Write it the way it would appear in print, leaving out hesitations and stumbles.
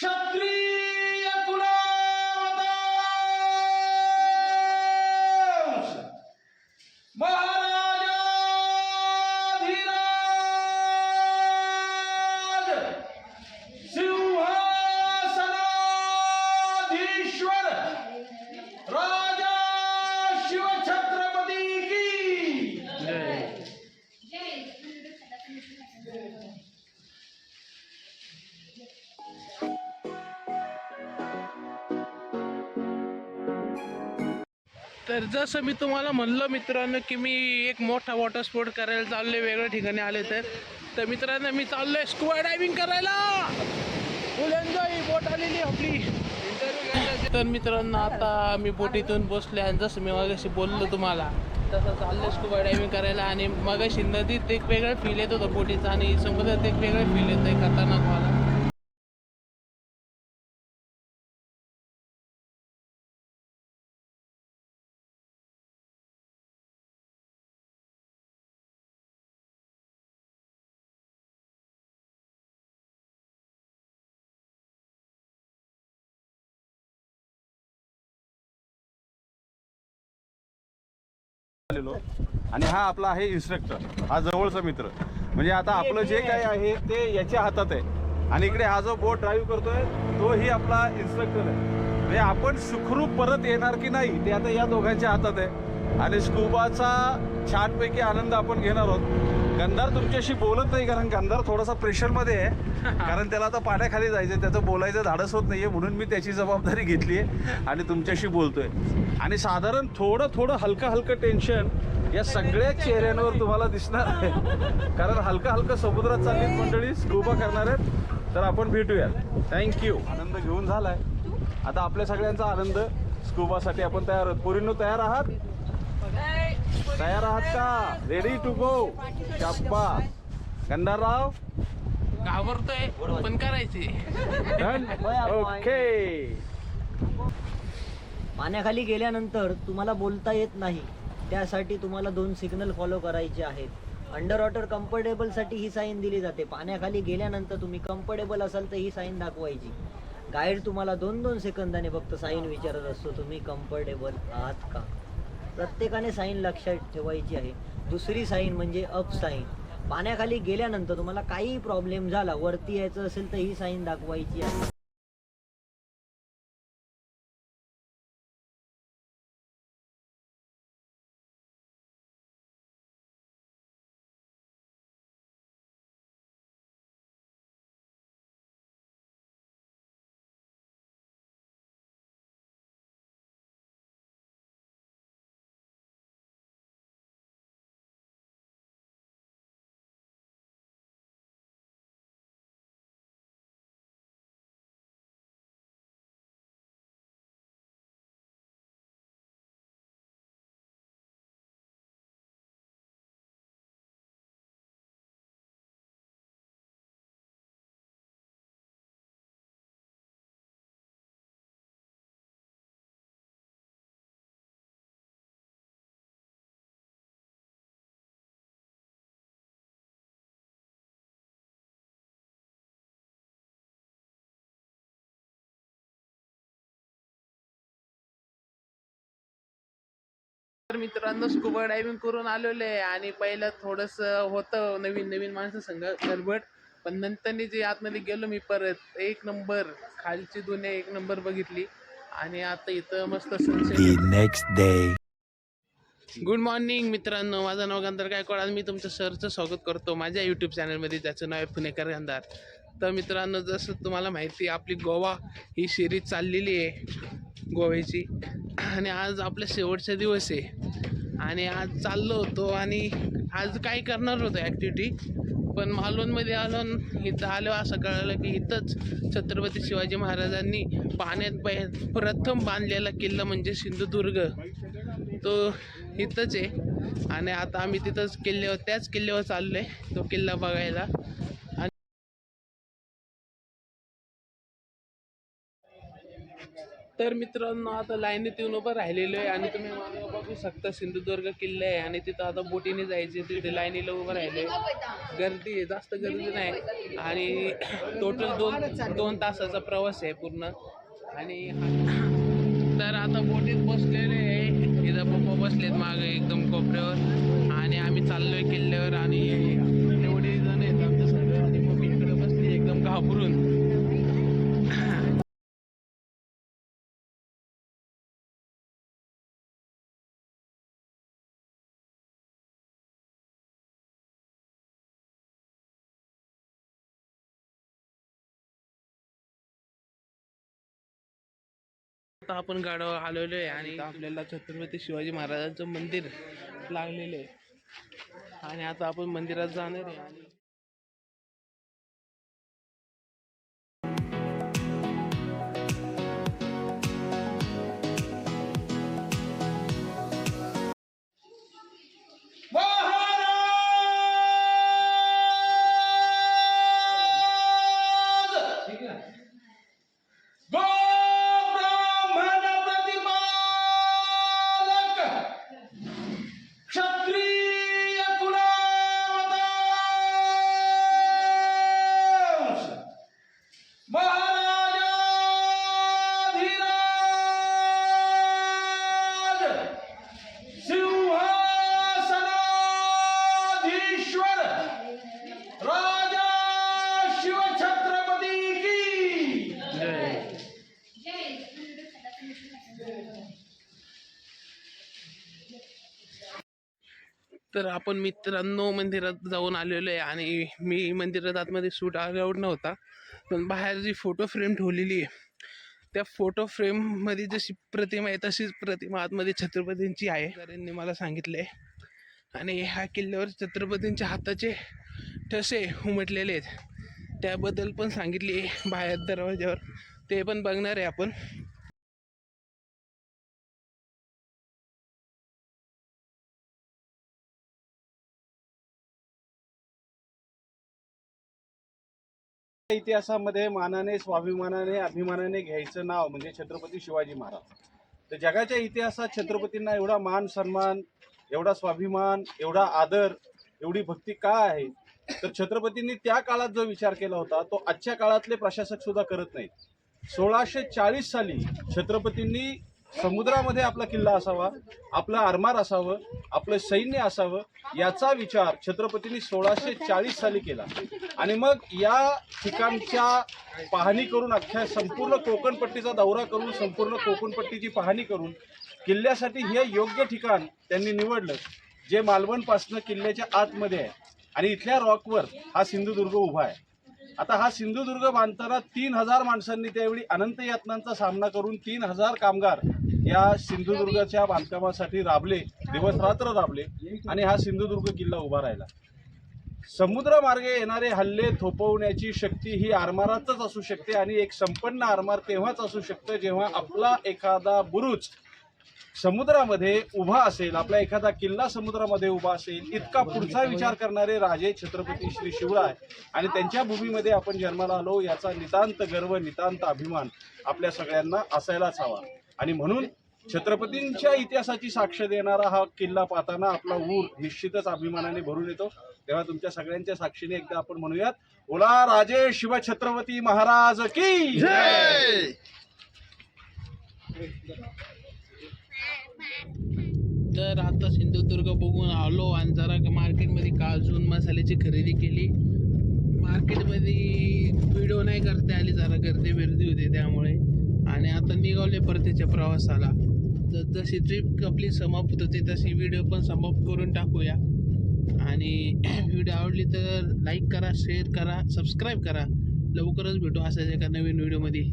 क्षत्रिय कुलावतांश महाराजाधिराज सिंहासनाधीश्वर राजा शिवछत्रपती की जय। तर जसं मी तुम्हाला म्हणलं मित्रांनो की मी एक मोठा वॉटर स्पोर्ट करायला चाललोय, वेगळ्या ठिकाणी आले तर मित्रांनो मी चाललोय स्कुबा डायव्हिंग करायला। फुल एन्जॉय, बोट आलेली आपली। तर मित्रांनो आता मी बोटीतून बसले आणि जसं मी मगाशी बोललो तुम्हाला तसं चाललोय स्कुबा डायव्हिंग करायला। आणि मगाशी नदीत एक वेगळा फील येत होता बोटीचा आणि समुद्रात एक वेगळा फील येतोय खतरनाक वाला। आणि हा आपला आहे इन्स्ट्रक्टर, हा जवळचा मित्र। म्हणजे आता आपलं जे काही आहे ते याच्या हातात आहे आणि इकडे हा जो बोट ड्राईव्ह करतोय तोही आपला इन्स्ट्रक्टर आहे। म्हणजे आपण सुखरूप परत येणार की नाही ते आता या दोघांच्या हातात आहे आणि स्कुबाचा छानपैकी आनंद आपण घेणार आहोत। गंधार तुमच्याशी बोलत नाही कारण गंधार थोडासा प्रेशरमध्ये आहे, कारण त्याला आता पाण्याखाली जायचं, त्याचं बोलायचं धाडस होत नाहीये, म्हणून मी त्याची जबाबदारी घेतली आहे आणि तुमच्याशी बोलतोय। आणि साधारण थोडं हलकं टेन्शन या सगळ्या चेहऱ्यांवर तुम्हाला दिसणार आहे, कारण हलकं समुद्रात चालली मंडळी स्कुबा करणार आहेत। तर आपण भेटूयात। थँक्यू। आनंद घेऊन झालाय, आता आपल्या सगळ्यांचा आनंद स्कुबासाठी आपण तयार आहोत। पोरींनो तयार आहात? तयार आहात का? Ready to go? शाब्बास। गंधारराव घाबरतोय पण करायचे। ओके। पाण्याखाली गेल्यानंतर तुम्हाला बोलता येत नाही, त्यासाठी तुम्हाला 2 सिग्नल फॉलो करायचे आहेत। अंडर वॉटर कम्फर्टेबलसाठी ही साईन दिली जाते, पाण्याखाली गेल्यानंतर तुम्ही कम्फर्टेबल असाल तर ही साईन दाखवायची। गाईड तुम्हाला 2-2 सेकंदाने फक्त साईन विचारत असतो, तुम्ही कम्फर्टेबल आहात का। प्रत्येकाने साईन लक्षात ठेवायची आहे। दुसरी साईन म्हणजे अप साईन, पाण्याखाली गेल्यानंतर तुम्हाला काही प्रॉब्लेम झाला, वरती यायचं असेल तर ही साईन दाखवायची आहे। तर मित्रांनो स्कुबा डायव्हिंग करून आलेलो आहे आणि पहिलं थोडंसं होतं नवीन माणसं संग गडबड, पण नंतरनी जे आतमध्ये गेलो मी परत एक नंबर खालची दुनिया एक नंबर बघितली। आणि आता इथं मस्त sunset. Next day. Good morning मित्रांनो, माझं नाव गंधार गायकवाड। आज मी तुमचं सरचं स्वागत करतो माझ्या यूट्यूब चॅनलमध्ये, ज्याचं नाव आहे पुणेकर गंधार। तर मित्रांनो जसं तुम्हाला माहिती आहे आपली गोवा ही सिरीज चाललेली आहे गोव्याची, आणि आज आपला शेवटचा दिवस आहे आणि आज चाललो होतो आणि आज काय करणार होतो ॲक्टिव्हिटी, पण मालवणमध्ये आलो, इथं आलो असं कळलं की इथंच छत्रपती शिवाजी महाराजांनी पाण्यात प्रथम बांधलेला किल्ला म्हणजे सिंधुदुर्ग तो इथंच आहे। आणि आता आम्ही तिथंच त्याच किल्ल्यावर चाललो आहे तो किल्ला बघायला। तर मित्रांनो आता लाईनीत येऊन उभं राहिलेलो आहे आणि तुम्ही मला बघू शकता सिंधुदुर्ग किल्ला आहे आणि तिथं आता बोटीने जायचे तिथे लाईनीला उभं राहिले. गर्दी आहे, जास्त गर्दी नाही आणि टोटल दोन तासाचा प्रवास आहे पूर्ण. आणि तर आता बोटीत बसलेले आहे, इथं पप्पा बसलेत मागे एकदम कोपऱ्यावर आणि आम्ही चाललोय किल्ल्यावर आणि एवढे जण आहेत आमच्या सगळं आणि मम्मी इकडे बसली एकदम घाबरून. आता आपण गाडीवर आलेलो आहे आणि आपल्याला छत्रपती शिवाजी महाराजांचं मंदिर लागलेलं आहे आणि आता आपण मंदिरात जाणार आहे. आणि क्षत्रिय कुलावतांश महाराजाधिराज सिंहासनाधीश्वर राजा शिवछत्रपती की तर आपण मित्रांनो मंदिरात जाऊन आलेलो आहे आणि मी मंदिरात आतमध्ये शूट अलाउड नव्हता, पण बाहेर जी फोटो फ्रेम ठेवलेली आहे त्या फोटो फ्रेममध्ये जशी प्रतिमा आहे तशीच प्रतिमा आतमध्ये छत्रपतींची आहे त्यांनी मला सांगितले. आणि ह्या किल्ल्यावर छत्रपतींच्या हाताचे ठसे उमटलेले आहेत त्याबद्दल पण सांगितले बाहेर दरवाज्यावर, ते पण बघणार आहे आपण. इतिहासामध्ये मानाने, स्वाभिमानाने, अभिमानाने घ्यायचं नाव म्हणजे छत्रपती शिवाजी महाराज. तर जगाच्या इतिहासात छत्रपतींना एवढा मान सन्मान, एवढा स्वाभिमान, एवढा आदर, एवढी भक्ती का आहे? तर छत्रपतींनी त्या काळात जो विचार केला होता तो आजच्या काळातले प्रशासक सुद्धा करत नाहीत. 1640 साली छत्रपतींनी समुद्रामध्ये आपला किल्ला असावा, आपलं आरमार असावं, आपलं सैन्य असावं याचा विचार छत्रपतींनी 1640 साली केला. आणि मग या ठिकाणच्या पाहणी करून अख्ख्या संपूर्ण कोकणपट्टीचा दौरा करून संपूर्ण कोकणपट्टीची पाहणी करून किल्ल्यासाठी हे योग्य ठिकाण त्यांनी निवडलं, जे मालवणपासनं किल्ल्याच्या आतमध्ये आहे. आणि इथल्या रॉकवर हा सिंधुदुर्ग उभा आहे. आता हा सिंधुदुर्ग बांधताना 3000 माणसांनी त्यावेळी अनंत यातनांचा सामना करून 3000 कामगार या सिंधुदुर्गाच्या बांधकामासाठी राबले, दिवस रात्र राबले आणि हा सिंधुदुर्ग किल्ला उभा राहिला. समुद्रमार्गे येणारे हल्ले थोपवण्याची शक्ती ही आरमारातच असू शकते आणि एक संपन्न आरमार तेव्हाच असू शकतं जेव्हा आपला एखादा बुरुज समुद्रामध्ये उभा असेल, आपला एखादा किल्ला समुद्रामध्ये उभा असेल. इतका पुढचा विचार करणारे राजे छत्रपती श्री शिवराय आणि त्यांच्या भूमीमध्ये आपण जन्माला आलो याचा नितांत गर्व, नितांत अभिमान आपल्या सगळ्यांना असायलाच हवा. आणि म्हणून छत्रपतींच्या इतिहासाची साक्ष देणारा हा किल्ला पाहताना आपला ऊर निश्चितच अभिमानाने भरून येतो. तेव्हा तुमच्या सगळ्यांच्या साक्षीने एकदा आपण म्हणूयात, बोला राजे शिवछत्रपती महाराज की जय. तर आता सिंधुदुर्ग बघून आलो आणि जरा मार्केटमध्ये काजू मसाल्याची खरेदी केली. मार्केटमध्ये व्हिडिओ नाही करता आली, जरा गर्दी होते त्यामुळे. आणि आता निघाले परतीच्या प्रवासाला. जशी ट्रिप आपली समाप्त होते तशी व्हिडिओ पण समाप्त करून टाकूया. आणि व्हिडिओ आवडली तर लाईक करा, शेअर करा, सबस्क्राईब करा. लवकरच भेटू अशाच एका नवीन व्हिडिओमध्ये.